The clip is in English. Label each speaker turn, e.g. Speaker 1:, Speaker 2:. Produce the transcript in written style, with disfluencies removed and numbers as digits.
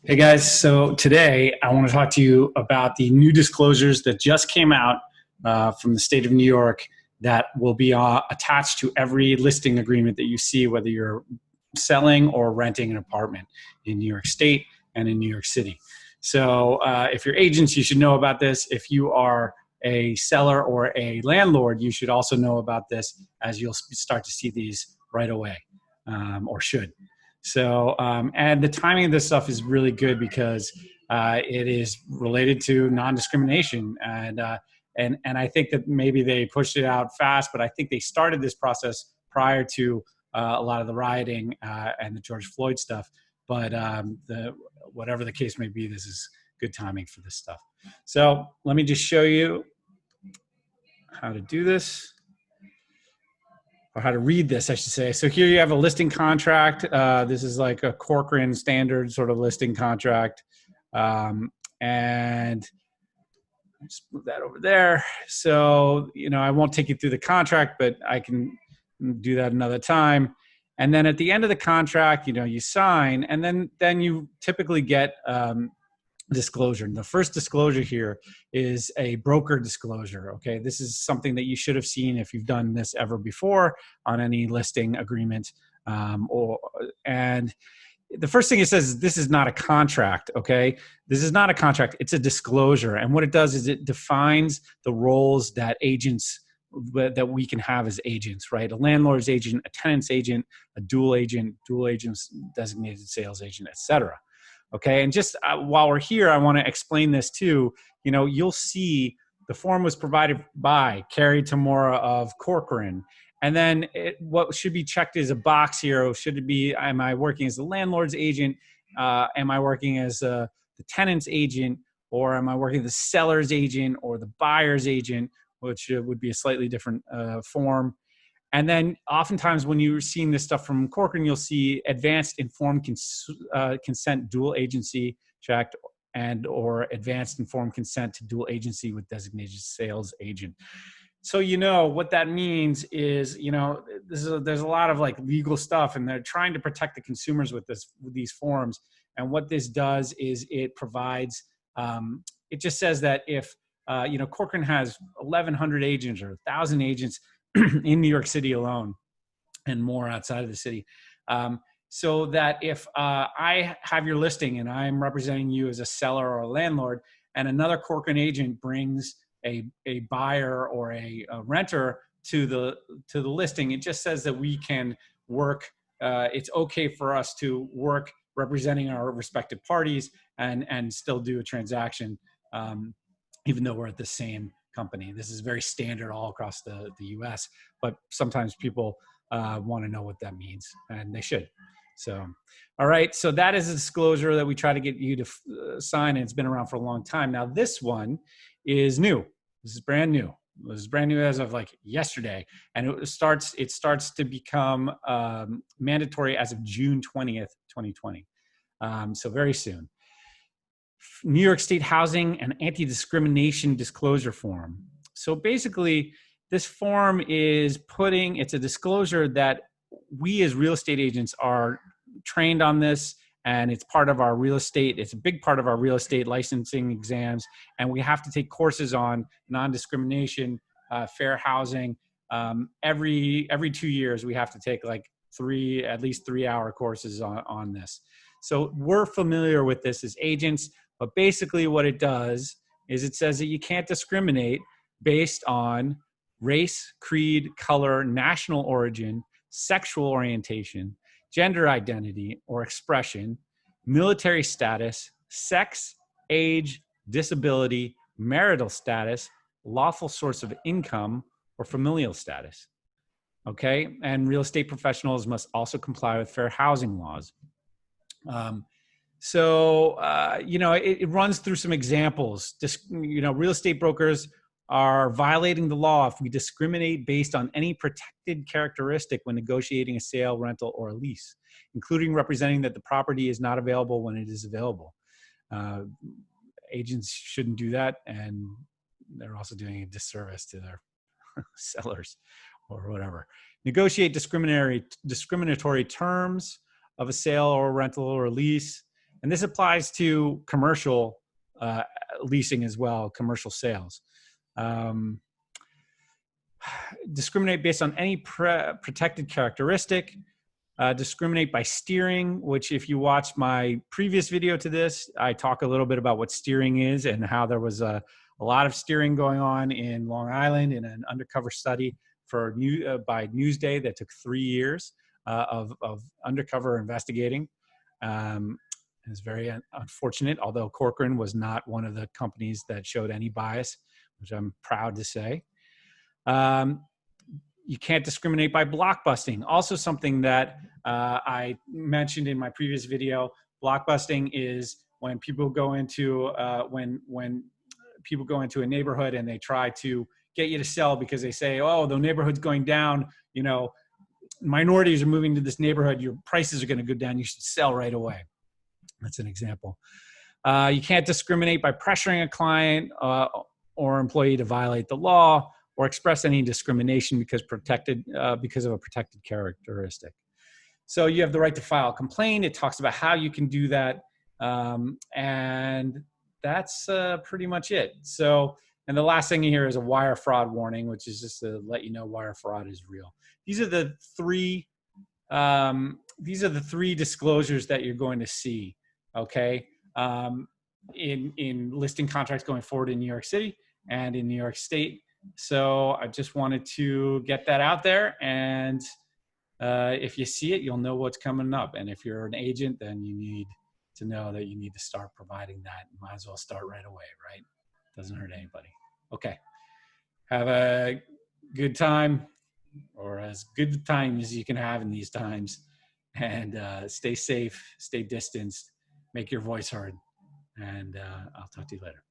Speaker 1: Hey guys, so today I want to talk to you about the new disclosures that just came out from the state of New York that will be attached to every listing agreement that you see, whether you're selling or renting an apartment in New York State and in New York City. So if you're agents, you should know about this. If you are a seller or a landlord, you should also know about this, as you'll start to see these right away, or should. So, and the timing of this stuff is really good because it is related to non-discrimination, and I think that maybe they pushed it out fast, but I think they started this process prior to a lot of the rioting and the George Floyd stuff. But whatever the case may be, this is good timing for this stuff. So let me just show you how to do this, or how to read this, I should say. So here you have a listing contract. This is like a Corcoran standard sort of listing contract. And just move that over there. So, I won't take you through the contract, but I can do that another time. And then at the end of the contract, you sign, and then you typically get disclosure. And the first disclosure here is a broker disclosure. Okay, this is something that you should have seen if you've done this ever before on any listing agreement. And the first thing it says is this is not a contract. Okay, this is not a contract. It's a disclosure. And what it does is it defines the roles that we can have as agents, right? A landlord's agent, a tenant's agent, a dual agent's designated sales agent, etc. Okay, and just while we're here, I want to explain this too. You'll see the form was provided by Carrie Tamora of Corcoran. And then what should be checked is a box here. Should it be, am I working as the landlord's agent? Am I working as the tenant's agent? Or am I working as the seller's agent or the buyer's agent, which would be a slightly different form. And then oftentimes when you're seeing this stuff from Corcoran, you'll see advanced informed consent dual agency checked or advanced informed consent to dual agency with designated sales agent. So what that means is, there's a lot of like legal stuff, and they're trying to protect the consumers with these forms. And what this does is it provides, it just says that if Corcoran has 1,100 agents or 1,000 agents in New York City alone, and more outside of the city. So that if I have your listing and I'm representing you as a seller or a landlord, and another Corcoran agent brings a buyer or a renter to the listing, it just says that we can work. It's okay for us to work representing our respective parties and still do a transaction, even though we're at the same company. This is very standard all across the US, but sometimes people want to know what that means, and they should. So, all right, so that is a disclosure that we try to get you to sign, and it's been around for a long time. Now, this one is new. This is brand new. This is brand new as of like yesterday, and it starts to become mandatory as of June 20th, 2020. So very soon. New York State Housing and Anti-Discrimination Disclosure Form. So basically, this form is it's a disclosure that we as real estate agents are trained on this, and it's part of our real estate. It's a big part of our real estate licensing exams, and we have to take courses on non-discrimination, fair housing. Every 2 years, we have to take like at least 3-hour courses on this. So we're familiar with this as agents. But basically what it does is it says that you can't discriminate based on race, creed, color, national origin, sexual orientation, gender identity or expression, military status, sex, age, disability, marital status, lawful source of income, or familial status. Okay? And real estate professionals must also comply with fair housing laws. So, it runs through some examples. Real estate brokers are violating the law if we discriminate based on any protected characteristic when negotiating a sale, rental, or a lease, including representing that the property is not available when it is available. Agents shouldn't do that, and they're also doing a disservice to their sellers or whatever. Negotiate discriminatory terms of a sale or rental or lease. And this applies to commercial leasing as well, commercial sales. Discriminate based on any protected characteristic. Discriminate by steering, which if you watch my previous video to this, I talk a little bit about what steering is and how there was a lot of steering going on in Long Island in an undercover study for by Newsday that took 3 years of undercover investigating. It's very unfortunate, although Corcoran was not one of the companies that showed any bias, which I'm proud to say. You can't discriminate by blockbusting. Also something that I mentioned in my previous video. Blockbusting is when people go into when people go into a neighborhood and they try to get you to sell because they say, oh, the neighborhood's going down, you know, minorities are moving to this neighborhood, your prices are going to go down, you should sell right away. That's an example. You can't discriminate by pressuring a client or employee to violate the law, or express any discrimination because of a protected characteristic. So you have the right to file a complaint. It talks about how you can do that. And that's pretty much it. So, and the last thing here is a wire fraud warning, which is just to let you know wire fraud is real. These are the three disclosures that you're going to see, okay? In listing contracts going forward in New York City and in New York State. So I just wanted to get that out there, and if you see it, you'll know what's coming up. And if you're an agent, then you need to know that you need to start providing that. You might as well start right away, right? Doesn't hurt anybody. Okay. Have a good time, or as good time as you can have in these times, and stay safe, stay distanced, make your voice heard, and I'll talk to you later.